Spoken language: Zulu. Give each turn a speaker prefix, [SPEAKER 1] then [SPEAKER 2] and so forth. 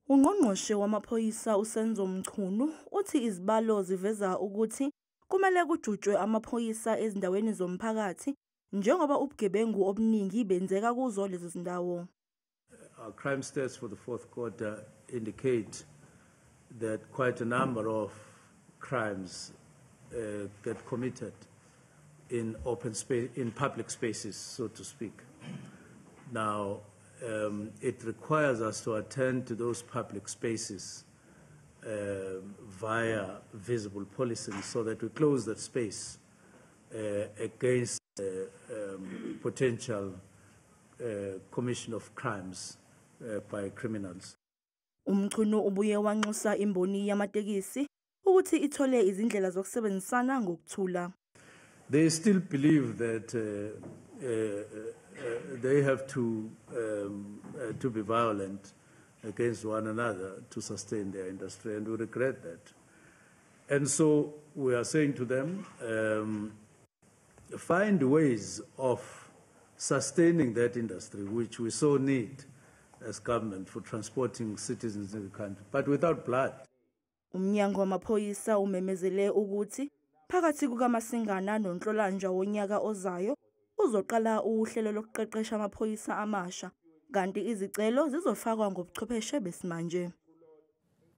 [SPEAKER 1] Ungqongqoshe wamaphoyisa uSenzo Mchunu uthi izibalo ziveza ukuthi kumele kujutshwe amaphoyisa ezindaweni zomphakathi njengoba ubugebengu obuningi benzeka kuzo lezo zindawo.
[SPEAKER 2] Our crime stats for the fourth quarter indicate that quite a number of crimes get committed in open space, in public spaces, so to speak. Now, it requires us to attend to those public spaces via visible policing so that we close that space against potential commission of crimes by criminals.
[SPEAKER 1] Umchunu ubuye wanxusa imboni yamatekisi ukuthi ithole izindlela zokusebenzisana ngokuthula.
[SPEAKER 2] They still believe that they have to be violent against one another to sustain their industry, and we regret that. And so we are saying to them, find ways of sustaining that industry, which we so need as government for transporting citizens in the country, but without blood.
[SPEAKER 1] Umnyango wamaphoyisa umemezele ukuthi phakathi kukaMasingana noNhlolanja wonyaka ozayo uzoqala uhlelo lokuqeqesha amaphoyisa amasha, kanti izicelo zizofakwa ngobuchwepheshe besimanje.